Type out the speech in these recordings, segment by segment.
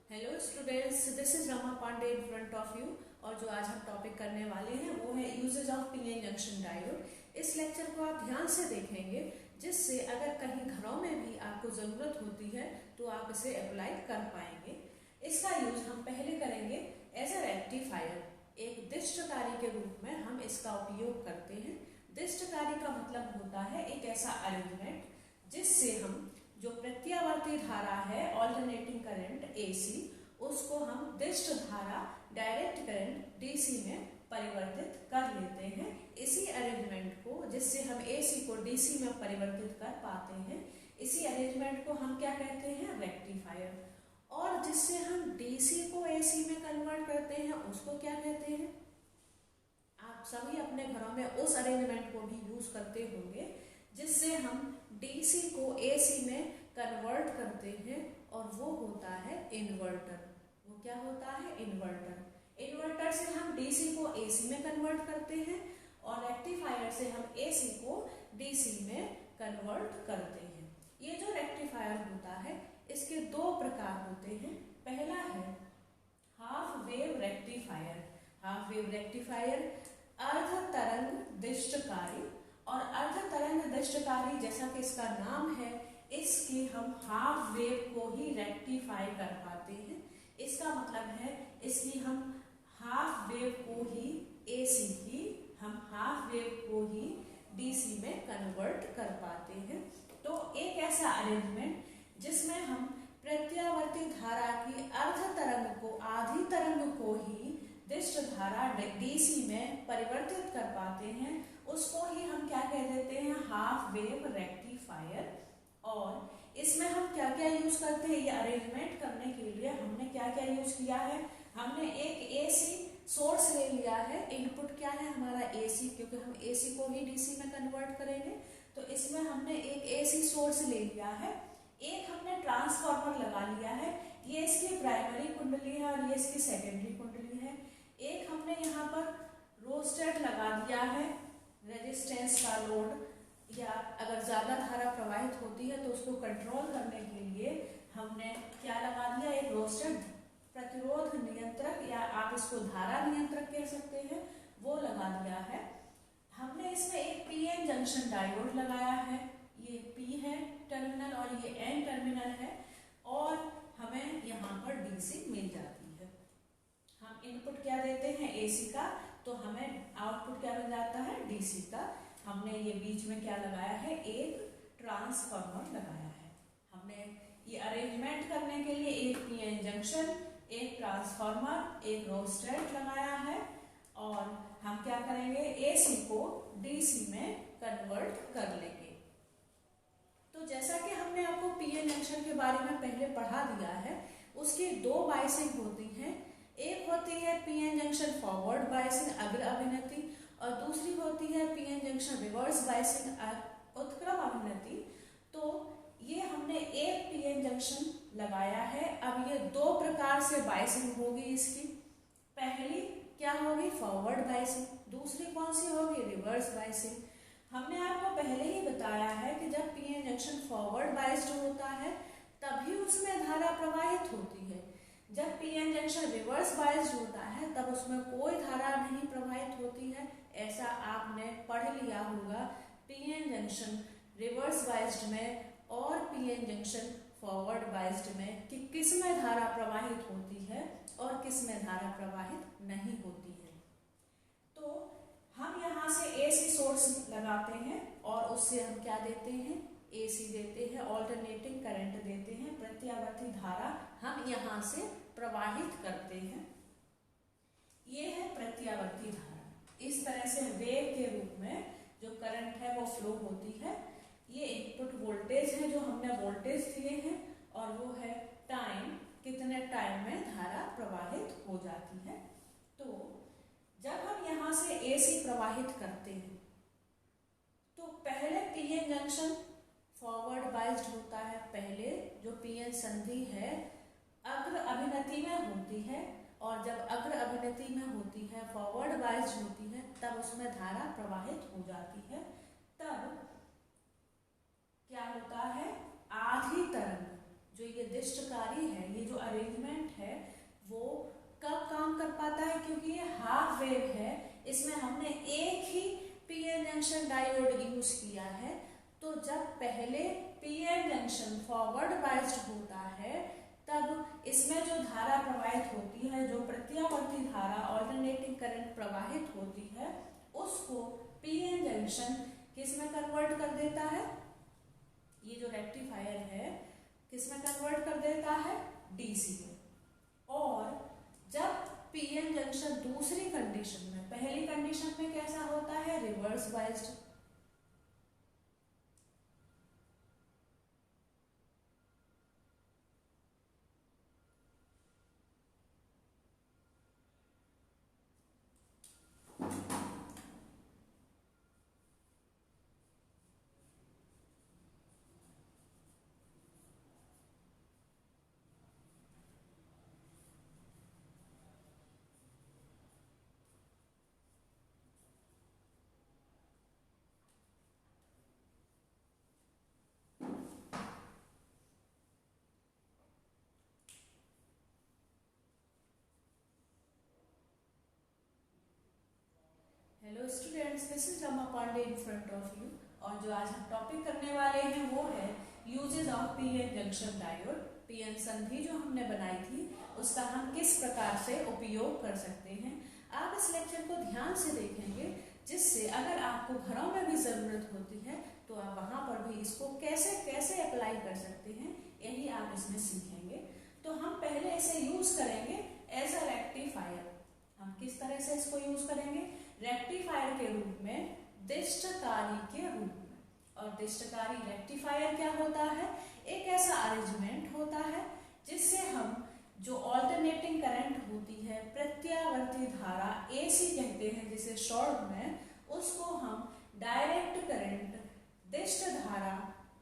Hello students, this is Rama Pandey in front of you. और जो आज हम टॉपिक करने वाले हैं वो है uses of PN junction diode. इस लेक्चर को आप ध्यान से देखेंगे, जिससे अगर कहीं घरों में भी आपको ज़रूरत होती है तो आप इसे अप्लाई कर पाएंगे। इसका यूज हम पहले करेंगे एज अ रेक्टिफायर। एक दिष्टकारी के रूप में हम इसका उपयोग करते हैं। दिष्टकारी का मतलब होता है एक ऐसा अरेंजमेंट जिससे हम जो प्रत्यावर्ती धारा है ऑल्टरनेटिंग करंट एसी, उसको हम दिष्ट धारा डायरेक्ट करंट डीसी में परिवर्तित कर लेते हैं। इसी अरेंजमेंट को, जिससे हम एसी को डीसी में परिवर्तित कर पाते हैं, इसी अरेंजमेंट को हम क्या कहते हैं? रेक्टिफायर। और जिससे हम डीसी को एसी में कन्वर्ट करते हैं उसको क्या कहते हैं? आप सभी अपने घरों में उस अरेंजमेंट को भी यूज करते होंगे जिससे हम डीसी को एसी में कन्वर्ट करते हैं, और वो होता है इन्वर्टर। वो क्या होता है? इन्वर्टर। इन्वर्टर से हम डीसी को एसी में कन्वर्ट करते हैं और रेक्टिफायर से हम एसी को डीसी में कन्वर्ट करते हैं। ये जो रेक्टिफायर होता है इसके दो प्रकार होते हैं। पहला है half wave rectifier. Half wave rectifier अर्ध तरंग दिष्टकारी, और अर्ध तरंग दिष्टकारी जैसा कि इसका नाम है, इसकी हम हाफ वेव को ही रेक्टिफाई कर पाते हैं। इसका मतलब है इसकी हम हाफ वेव को ही एसी की, हम हाफ वेव को ही डीसी में कन्वर्ट कर पाते हैं। तो एक ऐसा अरेंजमेंट जिसमें हम प्रत्यावर्ती धारा की अर्ध तरंग को, आधी तरंग को ही दिष्ट धारा डीसी में परिवर्तित कर पाते हैं, उसको ही हम क्या कह देते हैं? Half wave rectifier. और इसमें हम क्या क्या यूज करते हैं? ये अरेंजमेंट करने के लिए हमने क्या क्या यूज किया है? हमने एक एसी सोर्स ले लिया है। इनपुट क्या है हमारा? एसी, क्योंकि हम एसी को ही डीसी में कन्वर्ट करेंगे। तो इसमें हमने एक एसी सोर्स ले लिया है। एक हमने ट्रांसफार्मर लगा लिया है, ये इसकी प्राइमरी कुंडली है और ये इसकी सेकेंडरी कुंडली है। एक हमने यहाँ पर रोस्टेट लगा दिया है, रेजिस्टेंस का लोड, या अगर ज़्यादा धारा प्रवाहित होती है तो उसको कंट्रोल करने के लिए हमने क्या लगा दिया? एक रोस्टेट प्रतिरोध नियंत्रक, या आप इसको धारा नियंत्रक कह सकते हैं, वो लगा दिया है। हमने इसमें एक पीएन जंक्शन डायोड लगाया है। ये पी है टर्मिनल और ये एन टर्मिनल है, और हमें यहाँ पर डीसी मिल जाती है। हम इनपुट क्या देते हैं? एसी का, तो हमें आउटपुट क्या मिल जाता है? डीसी का। हमने ये बीच में क्या लगाया है? एक ट्रांसफार्मर लगाया है। हमने ये अरेंजमेंट करने के लिए एक पीएन जंक्शन, एक ट्रांसफार्मर, एक रोस्टेट लगाया है, और हम क्या करेंगे? एसी को डीसी में कन्वर्ट कर लेंगे। तो जैसा कि हमने आपको पीएन जंक्शन के बारे में पहले पढ़ा दिया है, उसकी दो बायसिंग होती हैं। एक होती है पीएन जंक्शन फॉरवर्ड बायसिंग, अग्र अभिनति, और दूसरी होती है पीएन जंक्शन रिवर्स बायसिंग, उत्क्रम अभिनति। तो ये हमने एक पीएन जंक्शन लगाया है। अब ये दो प्रकार से बायसिंग होगी इसकी। पहली क्या होगी? Forward biasing. दूसरी कौन सी होगी? Reverse biasing. हमने आपको पहले ही बताया है कि जब पीएन जंक्शन फॉरवर्ड बायस्ड होता है तभी उसमें धारा प्रवाहित होती है। जब पीएन जंक्शन रिवर्स बायस्ड होता है तब उसमें कोई धारा नहीं प्रवाहित होती है। ऐसा आपने पढ़ लिया होगा पीएन जंक्शन रिवर्स बायस्ड में और पीएन जंक्शन फॉरवर्ड बायस्ड में कि किस में धारा प्रवाहित होती है और किस में धारा प्रवाहित नहीं होती है। तो हम यहाँ से एसी सोर्स लगाते हैं और उससे हम क्या देते हैं? एसी देते हैं, ऑल्टरनेटिंग करंट देते हैं, प्रत्यावर्ती धारा हम यहाँ से प्रवाहित करते हैं। ये है प्रत्यावर्ती धारा। इस तरह से वेव के रूप में जो करंट है वो फ्लो होती है। ये इनपुट वोल्टेज है जो हमने वोल्टेज दिए हैं, और वो है टाइम, कितने टाइम में धारा प्रवाहित हो जाती है। तो जब हम यहाँ से एसी प्रवाहित करते हैं तो पहले पीएन जंक्शन फॉरवर्ड बायस्ड होता है। पहले जो पीएन संधि है अग्र अभिनति में होती है, और जब अग्र अभिनति में होती है, फॉरवर्ड बायस्ड होती है, तब उसमें धारा प्रवाहित हो जाती है। तब क्या होता है? आधी तरंग जो ये दिष्टकारी है, ये जो अरेंजमेंट है वो कब काम कर पाता है, क्योंकि ये हाफ वेव है, इसमें हमने एक ही पीएन जंक्शन डायोड यूज किया है। तो जब पहले पीएन जंक्शन फॉरवर्ड बायस्ड होता है तब इसमें जो धारा प्रवाहित होती है, जो प्रत्यावर्ती धारा ऑल्टरनेटिंग करंट प्रवाहित होती है, उसको पीएन जंक्शन किस में कन्वर्ट कर देता है, ये जो रेक्टिफायर है किस में कन्वर्ट कर देता है, डीसी में। और जब पीएन जंक्शन दूसरी कंडीशन में, पहली कंडीशन में कैसा होता है, reverse biased. Hello students, this is Rama Pandey in front of you. और जो आज हम टॉपिक करने वाले हैं वो है uses of PN junction diode. PN संधि जो हमने बनाई थी उसका हम किस प्रकार से उपयोग कर सकते हैं। आप इस लेक्चर को ध्यान से देखेंगे, जिससे अगर आपको घरों में भी ज़रूरत होती है तो आप वहाँ पर भी इसको कैसे कैसे अप्लाई कर सकते हैं, यही आप इसमें सीखेंगे। तो हम पहले इसे यूज करेंगे एज अ रेक्टिफायर। हम किस तरह से इसको यूज करेंगे, रेक्टिफायर के रूप में, दिष्टकारी के रूप में। और दिष्टकारी रेक्टिफायर क्या होता है, एक ऐसा अरेंजमेंट होता है जिससे हम जो ऑल्टरनेटिंग करंट होती है, प्रत्यावर्ती धारा एसी कहते हैं जिसे शॉर्ट में, उसको हम डायरेक्ट करंट दिष्ट धारा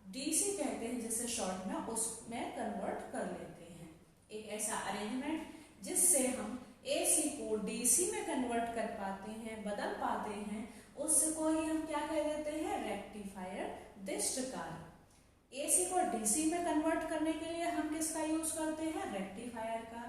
डीसी कहते हैं जिसे शॉर्ट में, उसमें कन्वर्ट कर लेते हैं। एक ऐसा अरेंजमेंट जिससे हम एसी को डीसी में कन्वर्ट कर पाते हैं, बदल पाते हैं, उसको ही हम क्या कह देते हैं, रेक्टिफायर दिष्टकारी। एसी को डीसी में कन्वर्ट करने के लिए हम किसका यूज करते हैं, रेक्टिफायर का।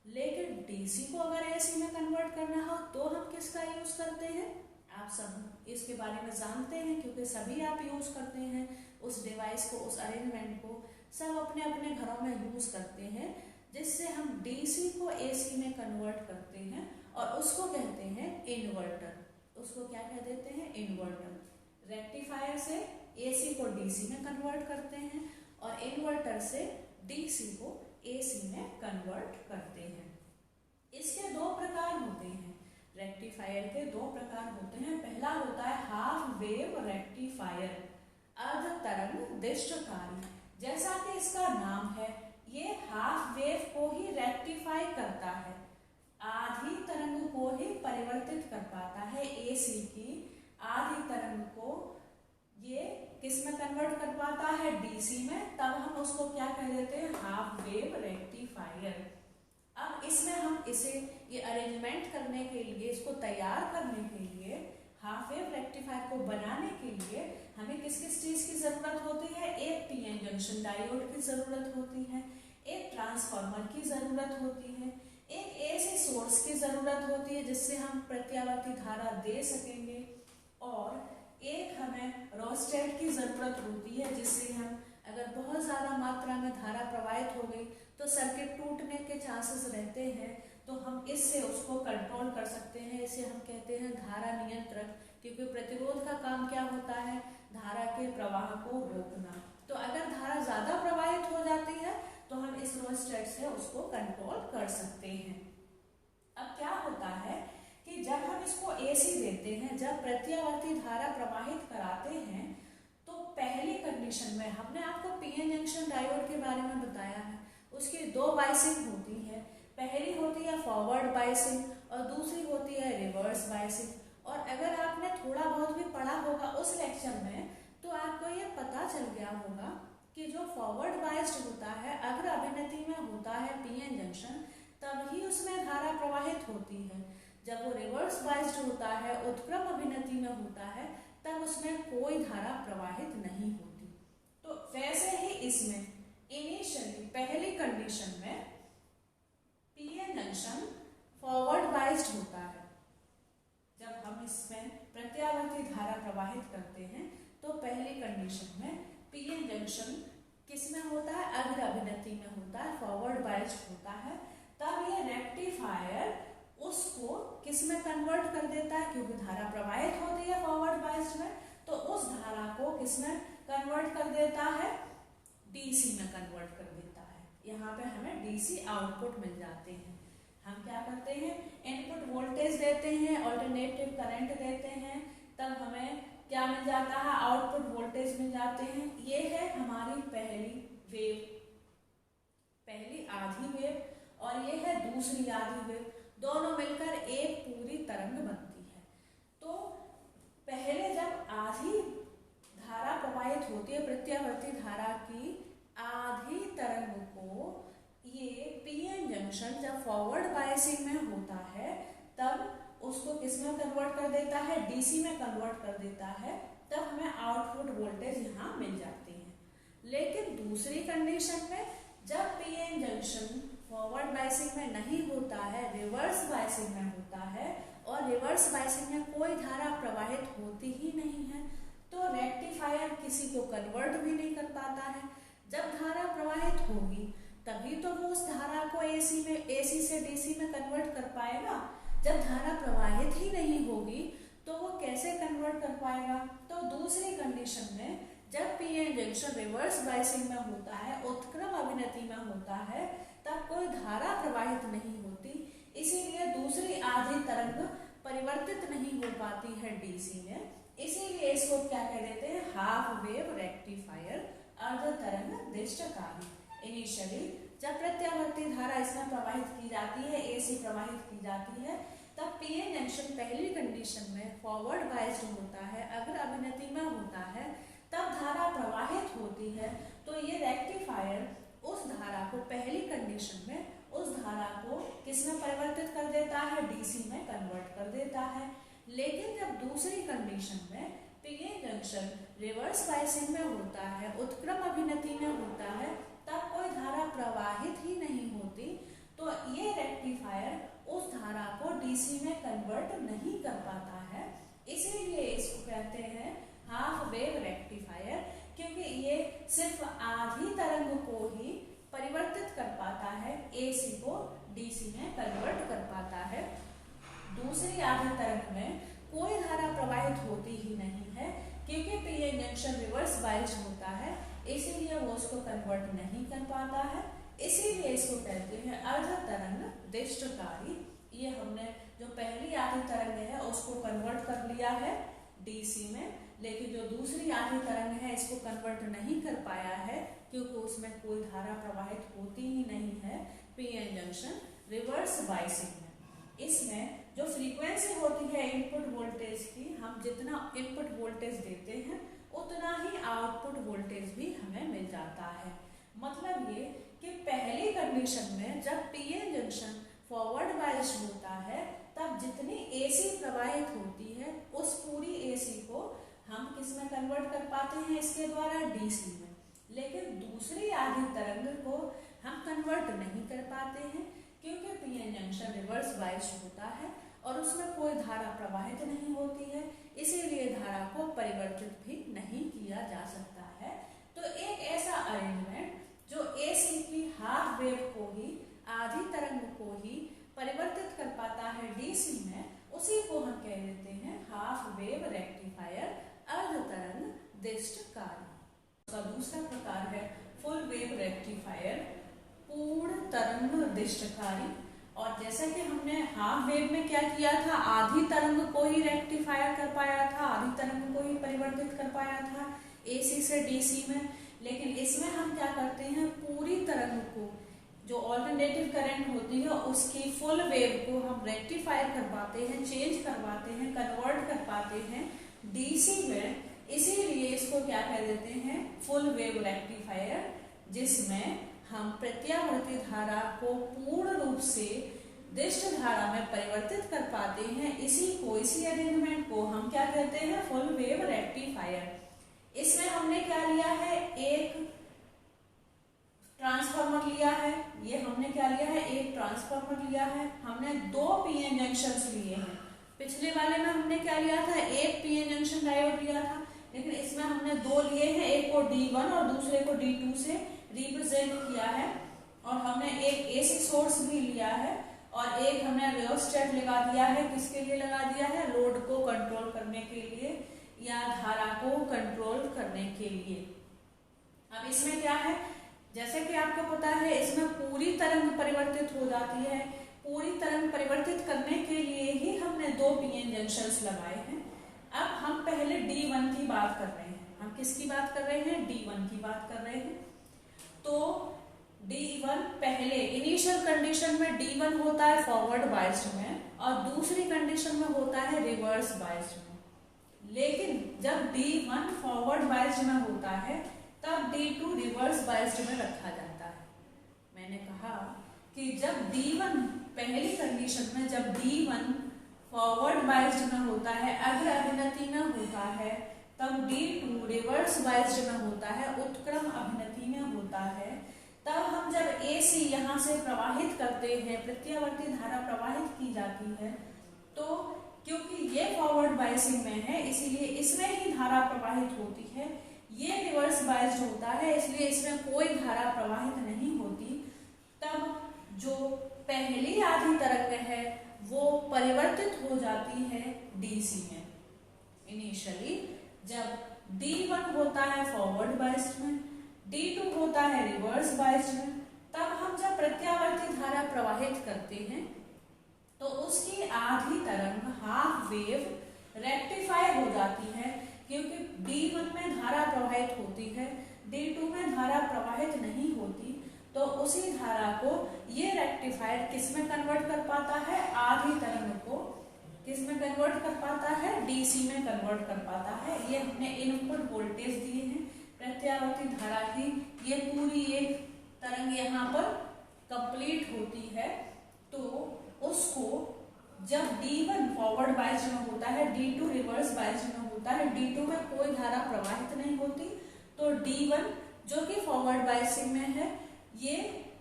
लेकिन डीसी को अगर एसी में कन्वर्ट करना हो तो हम किसका यूज करते हैं, आप सब इसके बारे में जानते हैं क्योंकि सभी आप यूज करते हैं उस डिवाइस को, उस अरेंजमेंट को सब अपने अपने घरों में यूज करते हैं, जिससे हम डीसी को एसी में कन्वर्ट करते हैं और उसको कहते हैं इन्वर्टर। उसको क्या कह देते हैं, इन्वर्टर। रेक्टिफायर से एसी को डीसी में कन्वर्ट करते हैं और इन्वर्टर से डीसी को एसी में कन्वर्ट करते हैं। इसके दो प्रकार होते हैं, रेक्टिफायर के दो प्रकार होते हैं। पहला होता है हाफ वेव रेक्टिफायर, अर्ध तरंग दिष्टकारी। जैसा कि इसका नाम है, ये हाफ वेव को ही रेक्टिफाई करता है, आधी तरंग को ही परिवर्तित कर पाता है। एसी की आधी तरंग को ये किस में कन्वर्ट कर पाता है, डीसी में। तब हम उसको क्या कह देते हैं, हाफ वेव रेक्टिफायर। अब इसमें हम इसे ये अरेंजमेंट करने के लिए, इसको तैयार करने के लिए, हाफ वेव रेक्टिफायर को बनाने के लिए हमें किस किस चीज की जरूरत होती है, एक पीएन जंक्शन डायोड की जरूरत होती है, एक ट्रांसफार्मर की जरूरत होती है, एक एसी सोर्स की जरूरत होती है जिससे हम प्रत्यावर्ती धारा दे सकेंगे, और एक हमें रोस्टेट की जरूरत होती है जिससे हम अगर बहुत ज्यादा मात्रा में धारा प्रवाहित हो गई तो सर्किट टूटने के चांसेस रहते हैं, तो हम इससे उसको कंट्रोल कर सकते हैं। इसे हम कहते हैं धारा नियंत्रक, क्योंकि प्रतिरोध का काम क्या होता है, धारा के प्रवाह को रोकना। तो अगर धारा ज्यादा प्रवाहित हो जाती है तो हम इस रोस्टेट से उसको कंट्रोल कर सकते हैं। अब क्या होता है कि जब हम इसको एसी देते हैं, जब प्रत्यावर्ती धारा प्रवाहित कराते हैं, तो पहली कंडीशन में हमने आपको पीएन जंक्शन डायोड के बारे में बताया है, उसकी दो बायसिंग होती है। पहली होती है फॉरवर्ड बायसिंग और दूसरी होती है रिवर्स बायसिंग। और अगर आपने थोड़ा बहुत भी पढ़ा होगा उस लेक्चर में तो आपको ये पता चल गया होगा कि जो फॉरवर्ड बायस्ड होता है, अग्र अभिनति में होता है पीएन जंक्शन, तभी उसमें धारा प्रवाहित होती है। जब वो रिवर्स बायस्ड होता है, उत्क्रम अभिनति में होता है, तब उसमें कोई धारा प्रवाहित नहीं होती। तो वैसे ही इसमें इनिशियली पहली कंडीशन में पीएन जंक्शन फॉरवर्ड बाइस्ड होता है। जब हम इसमें प्रत्यावर्ती धारा प्रवाहित करते हैं तो पहली कंडीशन में पीएन जंक्शन किसमें होता है, अग्र अभिनति में होता है, फॉरवर्ड बाइस्ड होता है। तब ये रेक्टिफायर उसको किसमें कन्वर्ट कर देता है, क्योंकि धारा प्रवाहित होती है फॉरवर्ड बाइस्ड में, तो उस धारा को किसमें कन्वर्ट कर देता है, डीसी में कन्वर्ट कर देता है। यहाँ पे हमें डीसी आउटपुट मिल जाते हैं। हम क्या करते हैं, इनपुट वोल्टेज देते हैं, अल्टरनेटिव करंट देते हैं, तब हमें क्या मिल जाता है, आउटपुट वोल्टेज मिल जाते हैं। ये है हमारी पहली वेव, पहली आधी वेव, और ये है दूसरी आधी वेव, दोनों मिलकर एक पूरी तरंग बनती है। तो पहले जब आधी धारा प्रवाहित होती है, प्रत्यावर्ती धारा की आधी तरंग को ये पीएन जंक्शन जब फॉरवर्ड बायसिंग में होता है तब उसको किसमें कन्वर्ट कर देता है, डीसी में कन्वर्ट कर देता है। तब हमें आउटपुट वोल्टेज यहाँ मिल जाते हैं। लेकिन दूसरी कंडीशन में जब पीएन जंक्शन फॉरवर्ड बायसिंग में नहीं होता है, रिवर्स बायसिंग में होता है, और रिवर्स बायसिंग में कोई धारा प्रवाहित होती ही नहीं है, तो रेक्टिफायर किसी को कन्वर्ट भी नहीं कर पाता है। जब धारा प्रवाहित होगी तभी तो वो उस धारा को एसी से डीसी में कन्वर्ट कर पाएगा। जब धारा प्रवाहित ही नहीं होगी तो वो कैसे कन्वर्ट कर पाएगा। तो दूसरी कंडीशन में जब पीएन जंक्शन रिवर्स बायसिंग में होता है, उत्क्रम अभिनति में होता है, तब कोई धारा प्रवाहित नहीं होती, इसीलिए दूसरी आधी तरंग परिवर्तित नहीं हो पाती है डीसी में। इसीलिए इसको क्या कह देते हैं, हाफ वेव रेक्टिफायर, अर्ध तरंग दिष्टकारी। इनिशियली जब प्रत्यावर्ती धारा इसमें प्रवाहित की जाती है, एसी प्रवाहित की जाती है, तब पीएन जंक्शन पहली कंडीशन में फॉरवर्ड बायस्ड होता है, अग्र अभिनति में होता है, तब धारा प्रवाहित होती है, तो ये रेक्टिफायर उस धारा को पहली कंडीशन में उस धारा को किसमें परिवर्तित कर देता है, डीसी में कन्वर्ट कर देता है। लेकिन जब दूसरी कंडीशन में पीएन जंक्शन रिवर्स बायसिंग में होता है, उत्क्रम अभिनति में होता है, तब कोई धारा प्रवाहित ही नहीं होती, तो ये रेक्टिफायर उस धारा को डीसी में कन्वर्ट नहीं कर पाता है। इसीलिए इसको कहते हैं हाफ वेव रेक्टिफायर, क्योंकि ये सिर्फ आधी तरंग को ही परिवर्तित कर पाता है, एसी को डीसी में कन्वर्ट कर पाता है। दूसरी आधी तरंग में कोई धारा प्रवाहित होती ही नहीं है, क्योंकि पीएन जंक्शन रिवर्स बायस्ड होता है, इसीलिए वो उसको कन्वर्ट नहीं कर पाता है। इसीलिए इसको कहते हैं अर्ध तरंग दिष्टकारी। ये हमने जो पहली आधी तरंग है उसको कन्वर्ट कर लिया है डीसी में, लेकिन जो दूसरी आधी तरंग है इसको कन्वर्ट नहीं कर पाया है, क्योंकि उसमें कोई धारा प्रवाहित होती ही नहीं है पीएन जंक्शन रिवर्स बायसिंग में। इसमें जो फ्रीक्वेंसी होती है इनपुट वोल्टेज की, हम जितना इनपुट वोल्टेज देते हैं उतना ही आउटपुट वोल्टेज भी हमें मिल जाता है। मतलब ये कि पहली कंडीशन में जब पीएन जंक्शन फॉरवर्ड बायस्ड होता है, तब जितनी एसी प्रवाहित होती है उस पूरी एसी को हम किस में कन्वर्ट कर पाते हैं, इसके द्वारा डीसी में। लेकिन दूसरी आधी तरंग को हम कन्वर्ट नहीं कर पाते हैं, क्योंकि पीएन जंक्शन रिवर्स बायस्ड होता है और उसमें कोई धारा प्रवाहित नहीं होती है, इसीलिए धारा को परिवर्तित भी नहीं किया जा सकता है। तो एक ऐसा अरेंजमेंट जो एसी की हाफ वेव को ही, आधी तरंग को ही परिवर्तित कर पाता है डीसी में, उसी को हम कह देते हैं हाफ वेव रेक्टिफायर, अर्ध तरंग दिष्टकारी। दूसरा प्रकार है फुल वेव रेक्टिफायर, पूर्ण तरंग दिष्टकारी। और जैसा कि हमने हाफ वेव में क्या किया था, आधी तरंग को ही रेक्टिफायर कर पाया था, आधी तरंग को ही परिवर्तित कर पाया था एसी से डीसी में। लेकिन इसमें हम क्या करते हैं, पूरी तरंग को, जो ऑल्टरनेटिव करंट होती है उसकी फुल वेव को हम रेक्टिफायर कर पाते हैं, चेंज करवाते हैं, कन्वर्ट कर पाते हैं डीसी में। इसीलिए इसको क्या कह देते हैं, फुल वेव रेक्टिफायर, जिसमें हम प्रत्यावर्ती धारा को पूर्ण रूप से दिष्ट धारा में परिवर्तित कर पाते हैं। इसी अरेंजमेंट को हम क्या कहते हैं, फुल वेव रेक्टिफायर। इसमें हमने क्या लिया है, एक ट्रांसफार्मर लिया है, ये हमने क्या लिया है, एक ट्रांसफार्मर लिया है, हमने 2 पीएन जंक्शंस लिए हैं। पिछले वाले में हमने क्या लिया था, एक पीएन जंक्शन डायोड लिया था, लेकिन इसमें हमने 2 लिए हैं, एक को D1 और दूसरे को D2 से रिप्रेजेंट किया है। और हमने एक AC सोर्स भी लिया है और एक हमने रियोस्टेट लगा दिया है। किसके लिए लगा दिया है, लोड को कंट्रोल करने के लिए या धारा को कंट्रोल करने के लिए। अब इसमें क्या है, जैसे कि आपको पता है इसमें पूरी तरंग परिवर्तित हो जाती है। पूरी तरंग परिवर्तित करने के लिए ही हमने 2 पीएन जंक्शंस लगाए हैं। अब हम पहले D1 की बात कर रहे हैं। हम किसकी बात कर रहे हैं, D1 की बात कर रहे हैं। तो D1 पहले इनिशियल कंडीशन में D1 होता है फॉरवर्ड बायस्ड में और दूसरी कंडीशन में होता है रिवर्स बायस्ड में। लेकिन जब D1 फॉरवर्ड बायस्ड में होता है तब D2 रिवर्स बायस्ड में रखा जाता है। मैंने कहा कि जब D1 पहली कंडीशन में जब D1 फॉरवर्ड बायस्ड में होता है, अग्र अभिनति में होता है, तब D2 रिवर्स बायस्ड में होता है, उत्क्रम अभिनति में होता है। तब हम जब AC यहाँ से प्रवाहित करते हैं, प्रत्यावर्ती धारा प्रवाहित की जाती है, तो क्योंकि ये फॉरवर्ड बायसिंग में है इसीलिए इसमें ही धारा प्रवाहित होती है। ये रिवर्स बायस्ड होता है इसलिए इसमें कोई धारा प्रवाहित नहीं होती। तब जो पहली आधी तरंग है वो परिवर्तित हो जाती है DC में। इनिशियली जब D1 होता है फॉरवर्ड बायस्ड में, D2 होता है रिवर्स बायस्ड में, तब हम जब प्रत्यावर्ती धारा प्रवाहित करते हैं तो उसकी आधी तरंग हाफ वेव रेक्टिफाई हो जाती है। क्योंकि D1 में धारा प्रवाहित होती है, D2 में धारा प्रवाहित नहीं होती, तो उसी धारा को ये रेक्टिफायर किसमें कन्वर्ट कर पाता है, आधी तरंग को किसमें कन्वर्ट कर पाता है, DC में कन्वर्ट कर पाता है। ये हमने इनपुट वोल्टेज दिए हैं प्रत्यावर्ती धारा की। ये पूरी एक तरंग यहाँ पर कंप्लीट होती है, तो उसको जब D1 फॉरवर्ड बायस्ड में होता है, D2 रिवर्स बायस्ड में होता है, D2 में कोई धारा प्रवाहित नहीं होती, तो D1 जो कि फॉरवर्ड बायसिंग में है, ये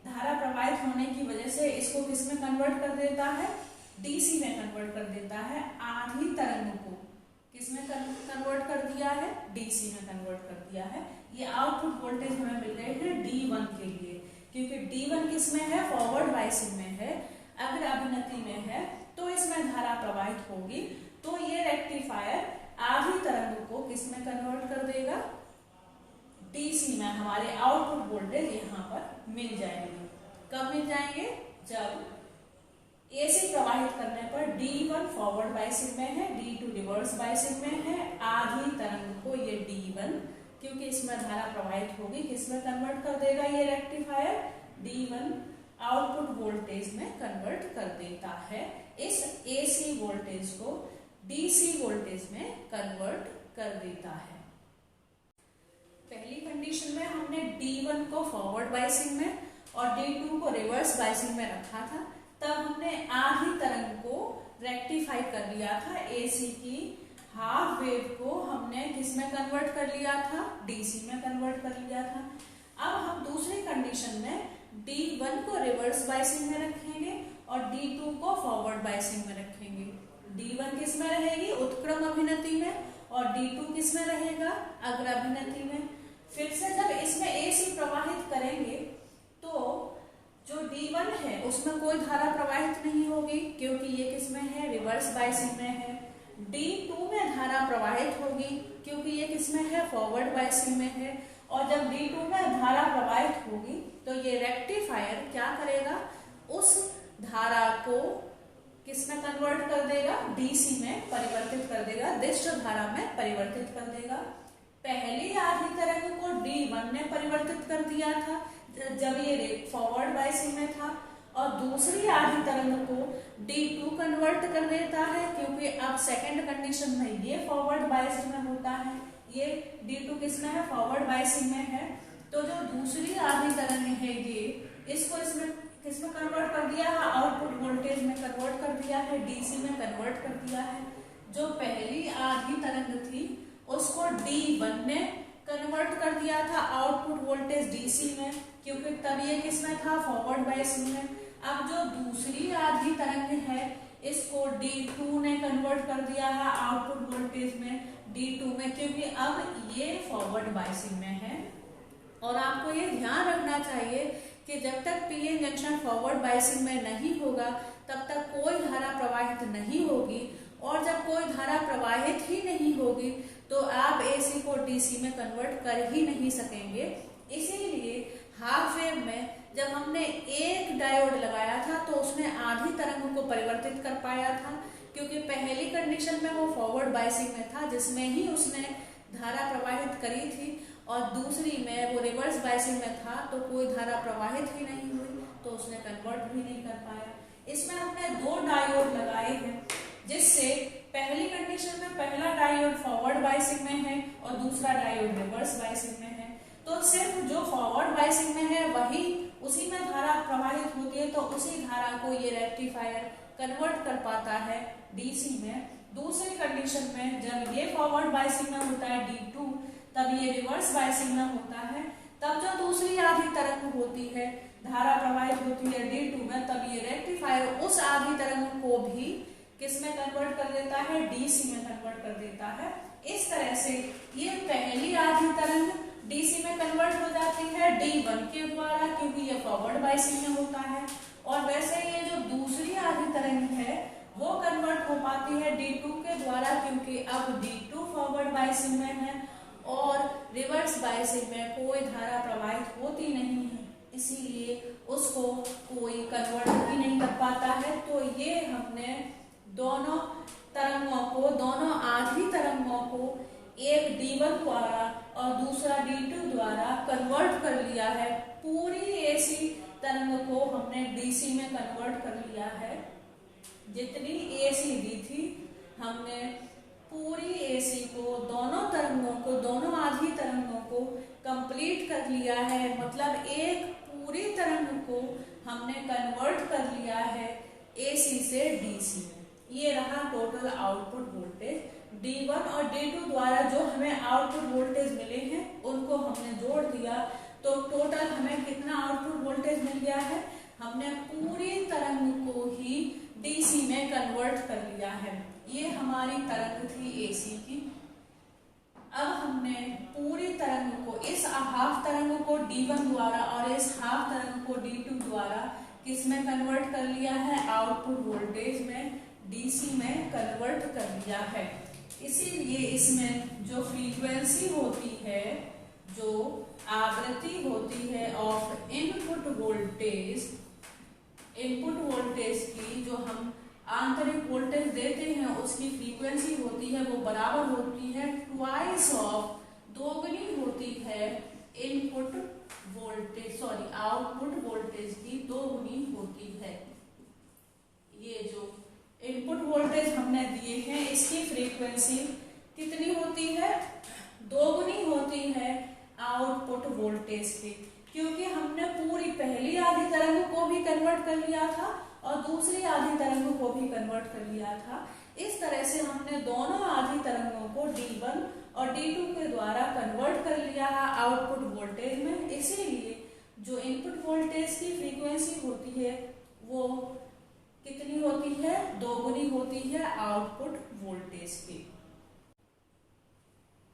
धारा प्रवाहित होने की वजह से इसको किसमें कन्वर्ट कर देता है, DC में कन्वर्ट कर देता है। आधी तरंग को किसमें कन्वर्ट कर दिया है, DC में कन्वर्ट कर दिया है। ये आउटपुट वोल्टेज हमें मिल गए हैं D1 के लिए, क्योंकि D1 किसमें है, फॉरवर्ड बायसिंग में है, अग्र अभिनति में है, तो इसमें धारा प्रवाहित होगी। तो ये रेक्टिफायर आधी तरंग को किसमें कन्वर्ट कर देगा, DC में। हमारे आउटपुट वोल्टेज यहाँ पर मिल जाएंगे। कब मिल जाएंगे, जब AC प्रवाहित करने पर D1 फॉरवर्ड बायसिंग में है, D2 रिवर्स बायसिंग में है, आधी तरंग को ये D1 क्योंकि इसमें धारा प्रवाहित होगी किसमें कन्वर्ट कर देगा, ये रेक्टिफायर D1 आउटपुट वोल्टेज में कन्वर्ट कर देता है। इस AC वोल्टेज को DC वोल्टेज में कन्वर्ट कर देता है। पहली कंडीशन में हमने D1 को फॉरवर्ड बायसिंग में और D2 को रिवर्स बायसिंग में रखा था। तब हमने आधी तरंग को रेक्टिफाई कर लिया था, AC की हाफ वेव को हमने किसमें कन्वर्ट कर लिया था, DC में कन्वर्ट कर लिया था। अब हम दूसरी कंडीशन में D1 को रिवर्स बायसिंग में रखेंगे और D2 को फॉरवर्ड बायसिंग में रखेंगे। D1 किस में रहेगी, उत्क्रम अभिनति में, और D2 किस में रहेगा, अग्र अभिनति में। फिर से जब इसमें AC प्रवाहित करेंगे तो जो D1 है उसमें कोई धारा प्रवाहित नहीं होगी क्योंकि ये किसमें है, रिवर्स बायसिंग में है। D2 में धारा प्रवाहित होगी क्योंकि ये किसमें है, फॉरवर्ड बायसिंग में है। और जब D2 में धारा प्रवाहित होगी तो ये रेक्टिफायर क्या करेगा, उस धारा को किसमें कन्वर्ट कर देगा, DC में परिवर्तित कर देगा, दिष्ट धारा में परिवर्तित कर देगा। पहली आधी तरंग को D1 ने परिवर्तित कर दिया था जब ये फॉरवर्ड बायसिंग में था, और दूसरी आधी तरंग को D2 कन्वर्ट कर देता है क्योंकि अब सेकंड कंडीशन में ये फॉरवर्ड बायस्ड में होता है, ये D2 किसमें है, फॉरवर्ड बायसिंग में है। तो जो दूसरी आधी तरंग है ये इसको इसमें किसमें कन्वर्ट कर दिया है, आउटपुट वोल्टेज में कन्वर्ट कर दिया है, DC में कन्वर्ट कर दिया है। जो पहली आधी तरंग थी उसको D1 ने कन्वर्ट कर दिया था आउटपुट वोल्टेज DC में क्योंकि तब ये किसमें था, फॉरवर्ड बायसिंग में। अब जो आधी तरंग है इसको D2 ने कन्वर्ट कर दिया है आउटपुट वोल्टेज में D2 में, क्योंकि अब ये फॉरवर्ड बायसिंग में है। और आपको ये ध्यान रखना चाहिए कि जब तक पीएन जंक्शन फॉरवर्ड बायसिंग में नहीं होगा तब तक कोई धारा प्रवाहित नहीं होगी, और जब कोई धारा प्रवाहित ही नहीं होगी तो आप एसी को डीसी में कन्वर्ट कर ही नहीं सकेंगे। इसीलिए हाफ वेव में जब हमने एक डायोड लगाया था तो उसने आधी तरंग को परिवर्तित कर पाया था, क्योंकि पहली कंडीशन में वो फॉरवर्ड बायसिंग में था जिसमें ही उसने धारा प्रवाहित करी थी, और दूसरी में वो रिवर्स बायसिंग में था तो कोई धारा प्रवाहित ही नहीं हुई, तो उसने कन्वर्ट भी नहीं कर पाया। इसमें हमने दो डायोड लगाए हैं, जिससे पहली कंडीशन में पहला डायोड फॉरवर्ड बायसिंग में है और दूसरा डायोड रिवर्स बायसिंग में है। तो सिर्फ जो फॉरवर्ड बायसिंग में है वही उसी में धारा प्रवाहित होती है, तो उसी धारा को ये रेक्टिफायर कन्वर्ट कर पाता है डीसी में। दूसरी कंडीशन में जब ये फॉरवर्ड बायसिंग में होता है D2, तब ये रिवर्स बायसिंग में होता है, तब जो दूसरी आधी तरंग होती है धारा प्रवाहित होती है D2 में, तब ये रेक्टिफायर उस आधी तरंग को भी किस में कन्वर्ट कर देता है, डीसी में कन्वर्ट कर देता है। इस तरह से ये पहली आधी तरंग डीसी में कन्वर्ट हो जाती है D1 के द्वारा, क्योंकि ये फॉरवर्ड बायसिंग में होता है, और वैसे ये जो दूसरी आधी तरंग है वो कन्वर्ट हो पाती है D2 के द्वारा, क्योंकि अब D2 फॉरवर्ड बायसिंग में है और रिवर्स बायसिंग में कोई धारा प्रवाहित होती नहीं है, इसीलिए उसको कोई कन्वर्ट ही नहीं कर पाता है। तो ये हमने दोनों तरंगों को, दोनों आधी तरंगों को एक D1 द्वारा और दूसरा D2 द्वारा कन्वर्ट कर लिया है। पूरी एसी तरंग को हमने डीसी में कन्वर्ट कर लिया है। जितनी एसी दी थी हमने पूरी एसी को, दोनों तरंगों को, दोनों आधी तरंगों को कंप्लीट कर लिया है, मतलब एक पूरी तरंग को हमने कन्वर्ट कर लिया है एसी से डीसी में। ये रहा टोटल आउटपुट वोल्टेज। D1 और D2 द्वारा जो हमें आउटपुट वोल्टेज मिले हैं उनको हमने जोड़ दिया, तो टोटल हमें कितना आउटपुट वोल्टेज मिल गया है, हमने पूरी तरंग को ही डीसी में कन्वर्ट कर लिया है। ये हमारी तरंग थी एसी की। अब हमने पूरी तरंग को, इस हाफ तरंग को D1 द्वारा और इस हाफ तरंग को D2 द्वारा किस में कन्वर्ट कर लिया है, आउटपुट वोल्टेज में, डीसी में कन्वर्ट कर लिया है। इसीलिए इसमें जो फ्रीक्वेंसी होती है, जो आवृत्ति होती है of input voltage, input voltage की जो हम आंतरिक वोल्टेज देते हैं उसकी फ्रीक्वेंसी होती है वो बराबर होती है ट्वाइस ऑफ, दोगुनी होती है input voltage, sorry output voltage की दोगुनी होती है। ये जो इनपुट वोल्टेज हमने दिए हैं इसकी फ्रीक्वेंसी कितनी होती है, दोगुनी होती है आउटपुट वोल्टेज की, क्योंकि हमने पूरी पहली आधी तरंग को भी कन्वर्ट कर लिया था और दूसरी आधी तरंग को भी कन्वर्ट कर लिया था। इस तरह से हमने दोनों आधी तरंगों को D1 और D2 के द्वारा कन्वर्ट कर लिया है आउटपुट वोल्टेज में। इसीलिए जो इनपुट वोल्टेज की फ्रीक्वेंसी होती है वो कितनी होती है, दोगुनी होती है आउटपुट वोल्टेज की।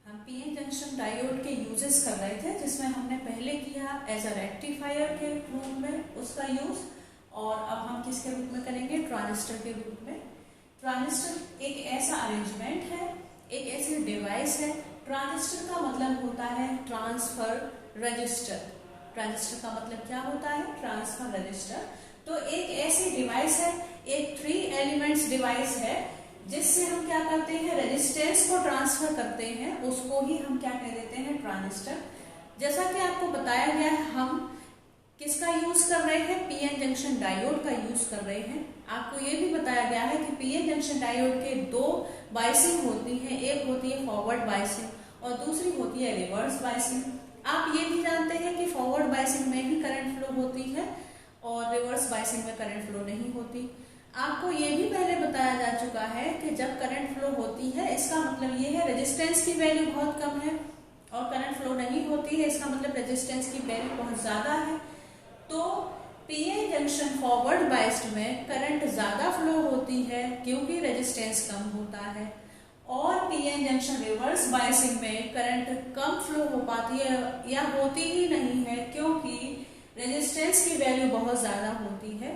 हम पीएन जंक्शन डायोड के यूजेस कर रहे थे, जिसमें हमने पहले किया एज अ रेक्टिफायर के रूप में उसका यूज, और अब हम किसके रूप में करेंगे, ट्रांजिस्टर के रूप में। ट्रांजिस्टर एक ऐसा अरेंजमेंट है, एक ऐसी डिवाइस है। ट्रांजिस्टर का मतलब होता है ट्रांसफर रजिस्टर। ट्रांजिस्टर का मतलब क्या होता है, ट्रांसफर रजिस्टर। तो एक ऐसी डिवाइस है, एक 3 एलिमेंट्स डिवाइस है, जिससे हम क्या करते हैं, रेजिस्टेंस को ट्रांसफर करते हैं, उसको ही हम क्या कह देते हैं, ट्रांजिस्टर। जैसा कि आपको बताया गया है, हम किसका यूज कर रहे हैं, पीएन जंक्शन डायोड का यूज कर रहे हैं। आपको ये भी बताया गया है कि पीएन जंक्शन डायोड के 2 बायसिंग होती है, एक होती है फॉरवर्ड बायसिंग और दूसरी होती है रिवर्स बायसिंग। आप ये भी जानते हैं कि फॉरवर्ड बायसिंग में ही करंट फ्लो होती है और रिवर्स बायसिंग में करंट फ्लो नहीं होती। आपको ये भी पहले बताया जा चुका है कि जब करंट फ्लो होती है इसका मतलब ये है रेजिस्टेंस की वैल्यू बहुत कम है, और करंट फ्लो नहीं होती है इसका मतलब रेजिस्टेंस की वैल्यू बहुत ज्यादा है। तो पीएन जंक्शन फॉरवर्ड बायस्ड में करंट ज्यादा फ्लो होती है क्योंकि रेजिस्टेंस कम होता है, और पीएन जंक्शन रिवर्स बायसिंग में करंट कम फ्लो हो पाती है या होती ही नहीं है क्योंकि रेजिस्टेंस की वैल्यू बहुत ज्यादा होती है।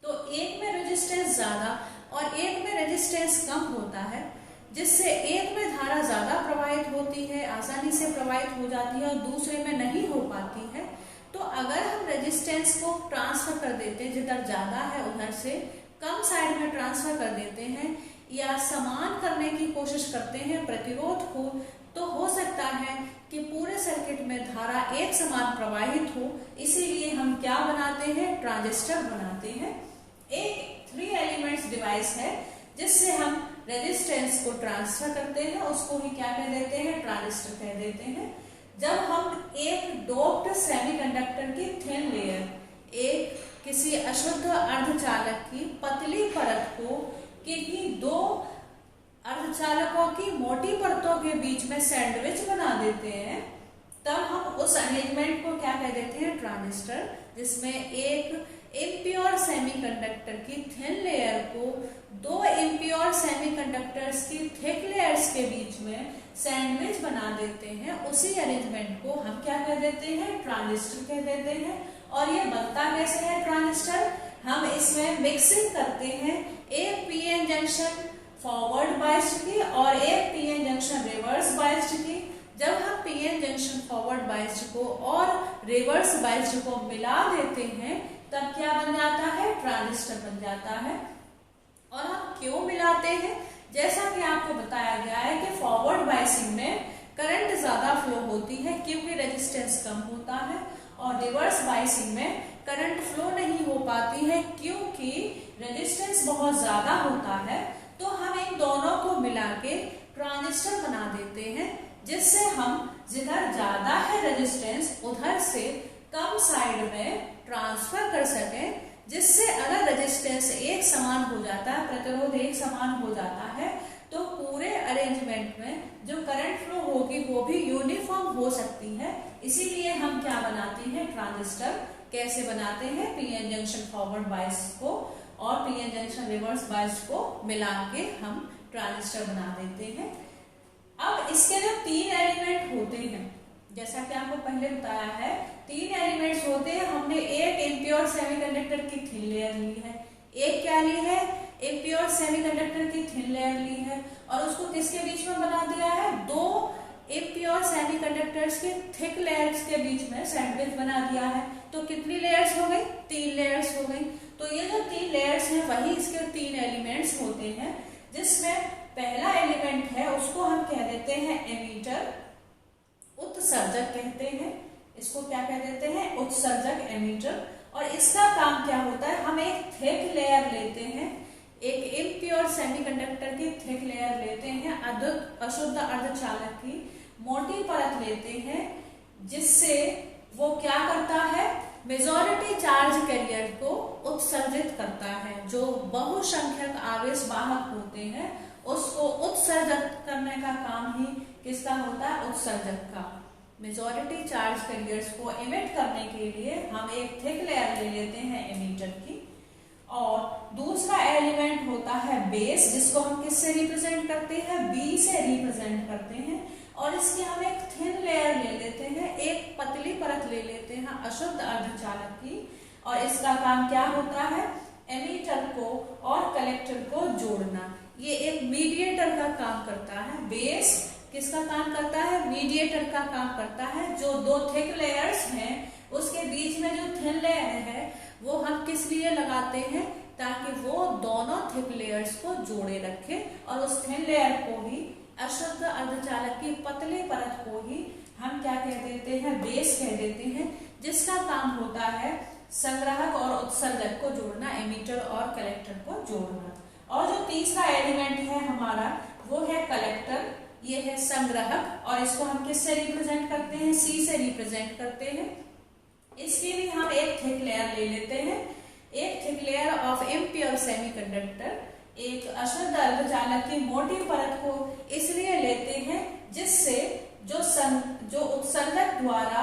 तो एक में रेजिस्टेंस ज्यादा और एक में रेजिस्टेंस कम होता है, जिससे एक में धारा ज्यादा प्रवाहित होती है, आसानी से प्रवाहित हो जाती है, और दूसरे में नहीं हो पाती है। तो अगर हम रेजिस्टेंस को ट्रांसफर कर देते हैं, जिधर ज्यादा है उधर से कम साइड में ट्रांसफर कर देते हैं या समान करने की कोशिश करते हैं प्रतिरोध को, तो हो सकता है कि पूरे सर्किट में धारा एक समान प्रवाहित हो। इसीलिए हम क्या बनाते हैं, ट्रांजिस्टर बनाते हैं। एक 3 एलिमेंट्स डिवाइस है जिससे हम रेजिस्टेंस को ट्रांसफर करते हैं, उसको ही क्या कह देते हैं, ट्रांजिस्टर कह देते हैं। जब हम एक डोप्ड सेमीकंडक्टर की थिन लेयर, एक किसी अशुद्ध अर्धचालक की पतली परत को किन्हीं दो अर्धचालकों की मोटी परतों के बीच में सैंडविच बना देते हैं, तब हम उस अरेंजमेंट को क्या कह देते हैं, ट्रांजिस्टर। जिसमें एक इम्प्योर सेमीकंडक्टर की थिन लेयर को दो इम्प्योर सेमीकंडक्टर्स की थिक लेयर्स के बीच में सैंडविच बना देते हैं, उसी अरेंजमेंट को हम क्या कह देते हैं, ट्रांजिस्टर कह देते हैं। और ये बनता कैसे है ट्रांजिस्टर, हम इसमें मिक्सिंग करते हैं एक पीएन जंक्शन फॉरवर्ड बायस्ड की और एक पीएन जंक्शन रिवर्स बायस्ड की। जब हम पीएन जंक्शन फॉरवर्ड बायस्ड को और रिवर्स बायस्ड को मिला देते हैं, तब क्या बन जाता है, ट्रांजिस्टर बन जाता है। और हम क्यों मिलाते हैं, जैसा कि आपको बताया गया है कि फॉरवर्ड बायसिंग में करंट ज्यादा फ्लो होती है क्योंकि रेजिस्टेंस कम होता है, और रिवर्स बायसिंग में करंट फ्लो नहीं हो पाती है क्योंकि रेजिस्टेंस बहुत ज्यादा होता है। तो हम इन दोनों को मिला के ट्रांजिस्टर बना देते हैं, जिससे हम जिधर ज्यादा है रेजिस्टेंस उधर से कम साइड में ट्रांसफर कर सकें, जिससे अगर रेजिस्टेंस एक समान हो जाता है, प्रतिरोध एक समान हो जाता है, तो पूरे अरेंजमेंट में जो करंट फ्लो होगी वो भी यूनिफॉर्म हो सकती है। इसीलिए हम क्या बनाते हैं, ट्रांजिस्टर। कैसे बनाते हैं, पीएन जंक्शन फॉरवर्ड बायस को और पीएन जंक्शन रिवर्स बायस को मिला के हम ट्रांजिस्टर बना देते हैं। अब इसके जो 3 एलिमेंट होते हैं, जैसा कि आपको पहले बताया है, 3 एलिमेंट्स होते हैं। हमने एक इम्प्योर सेमीकंडक्टर की थिन लेयर ली है, एक क्या ली है, इम्प्योर सेमीकंडक्टर की थिन लेयर ली है, और उसको किसके बीच में बना दिया है, 2 इम्प्योर सेमीकंडक्टर्स के थिक लेयर्स के बीच में सैंडविच बना दिया है। तो कितनी लेयर्स हो गई, 3 लेयर्स हो गई। तो ये जो 3 लेयर्स हैं वही इसके 3 एलिमेंट्स होते हैं, जिसमें पहला एलिमेंट है उसको हम कह देते हैं एमीटर, उत्सर्जक कहते हैं। इसको क्या कह देते हैं, उत्सर्जक, एमीटर। और इसका काम क्या होता है, हम एक थिक लेयर लेते हैं, एक इम्प्योर सेमीकंडक्टर की थिक लेयर लेते हैं, अशुद्ध अर्धचालक की मोटी परत लेते हैं, जिससे वो क्या करता है, मेजॉरिटी चार्ज कैरियर को उत्सर्जित करता है। जो बहुसंख्यक आवेश वाहक होते हैं उसको उत्सर्जित करने का काम ही किसका होता है, उत्सर्जक का। मेजॉरिटी चार्ज कैरियर्स को इमिट करने के लिए हम एक थिक लेयर ले लेते हैं एमीटर की। और दूसरा एलिमेंट होता है बेस, जिसको हम किससे रिप्रेजेंट करते हैं, बी से रिप्रेजेंट करते हैं। और इसकी हम एक थिन लेयर ले लेते हैं, एक पतली परत ले लेते हैं अशुद्ध अर्धचालक की। और इसका काम क्या होता है, एमीटर को और कलेक्टर को जोड़ना। ये एक मीडिएटर का काम करता है। बेस किसका काम करता है, मीडिएटर का काम करता है। जो 2 थिक लेयर्स हैं उसके बीच में जो थिन लेयर है वो हम किस लिए लगाते हैं, ताकि वो दोनों थिक लेयर्स को जोड़े रखे, और उस थिन लेयर को ही, अशुद्ध अर्धचालक की पतली परत को ही हम क्या कह देते हैं, बेस कह देते हैं, जिसका काम होता है संग्राहक और उत्सर्जक को जोड़ना, एमीटर और कलेक्टर को जोड़ना। और जो तीसरा एलिमेंट है हमारा वो है कलेक्टर, ये है संग्राहक, और इसको हम किससे रिप्रेजेंट करते हैं, सी से रिप्रेजेंट करते हैं। इसकी भी हम एक थिक लेयर ले लेते हैं, एक thick layer of impure semiconductor, एक अशुद्ध अर्धचालक की मोटी परत को इसलिए लेते हैं जिससे जो उत्सर्जक द्वारा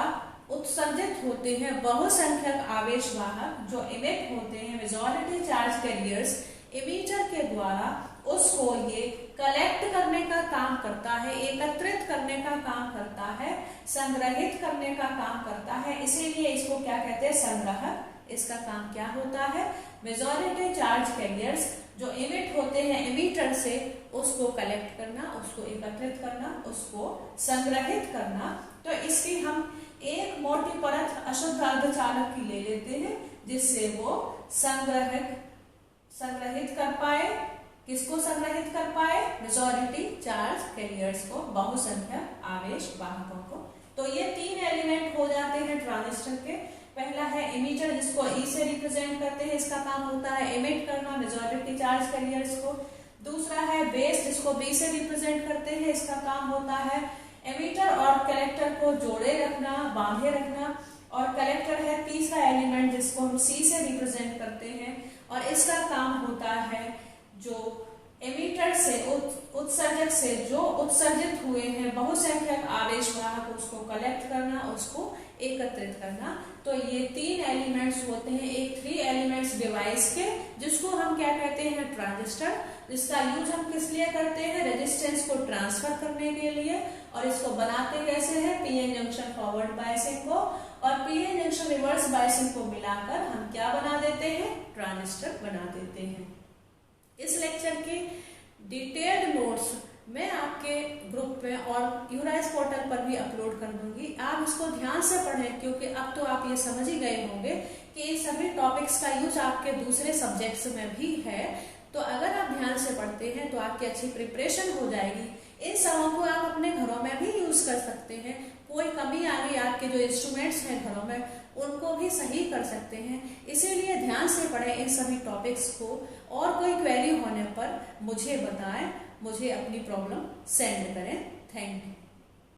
उत्सर्जित होते हैं बहुसंख्यक आवेश वाहक जो इमिट होते हैं मेजॉरिटी चार्ज कैरियर्स, इमीटर के द्वारा उसको ये कलेक्ट करने का काम करता है, एकत्रित करने का काम करता है, संग्रहित करने का काम करता है। इसीलिए इसको क्या कहते हैं, संग्राहक। इसका काम क्या होता है, मेजॉरिटी चार्ज कैरियर्स जो इमिट होते हैं इमीटर से, उसको कलेक्ट करना, उसको एकत्रित करना, उसको संग्रहित करना। तो इसकी हम एक मोटी परत अशुद्ध अर्धचालक की ले लेते हैं जिससे वो संग्रहित कर पाए। किसको संग्रहित कर पाए, मेजॉरिटी चार्ज कैरियर्स को, बहुसंख्यक आवेश वाहकों को। तो ये 3 एलिमेंट हो जाते हैं ट्रांजिस्टर के। पहला है इमीटर जिसको ई से रिप्रेजेंट करते हैं, इसका काम होता है इमिट करना मेजॉरिटी चार्ज कैरियर्स को। दूसरा है बेस जिसको बी से रिप्रेजेंट करते हैं, इसका काम होता है एमीटर और कलेक्टर को जोड़े रखना, बांधे रखना। और कलेक्टर है तीसरा एलिमेंट जिसको हम सी से रिप्रेजेंट करते हैं और इसका काम होता है जो एमीटर से उत्सर्जक से जो उत्सर्जित हुए हैं बहुसंख्यक आवेश वाहक उसको कलेक्ट करना, उसको एकत्रित करना। तो ये 3 एलिमेंट्स होते हैं एक 3 एलिमेंट्स डिवाइस के, जिसको हम क्या कहते हैं, ट्रांजिस्टर। जिसका यूज हम किस लिए करते हैं, रेजिस्टेंस को ट्रांसफर करने के लिए। और इसको बनाते कैसे हैं, पीएन जंक्शन फॉरवर्ड बायसिंग को और पीएन जंक्शन रिवर्स बायसिंग को मिलाकर हम क्या बना देते हैं, ट्रांजिस्टर बना देते हैं। इस लेक्चर के डिटेल्ड नोट्स मैं आपके ग्रुप में और यूराइज पोर्टल पर भी अपलोड कर दूंगी। आप इसको ध्यान से पढ़ें क्योंकि अब तो आप ये समझ ही गए होंगे कि इन सभी टॉपिक्स का यूज आपके दूसरे सब्जेक्ट्स में भी है। तो अगर आप ध्यान से पढ़ते हैं तो आपकी अच्छी प्रिपरेशन हो जाएगी। इन सबों को आप अपने घरों में भी यूज कर सकते हैं। कोई कमी आ गई आपके जो इंस्ट्रूमेंट्स हैं घरों में, उनको भी सही कर सकते हैं। इसीलिए ध्यान से पढ़ें इन सभी टॉपिक्स को और कोई क्वेरी होने पर मुझे बताएं, मुझे अपनी प्रॉब्लम सेंड करें। Thank you.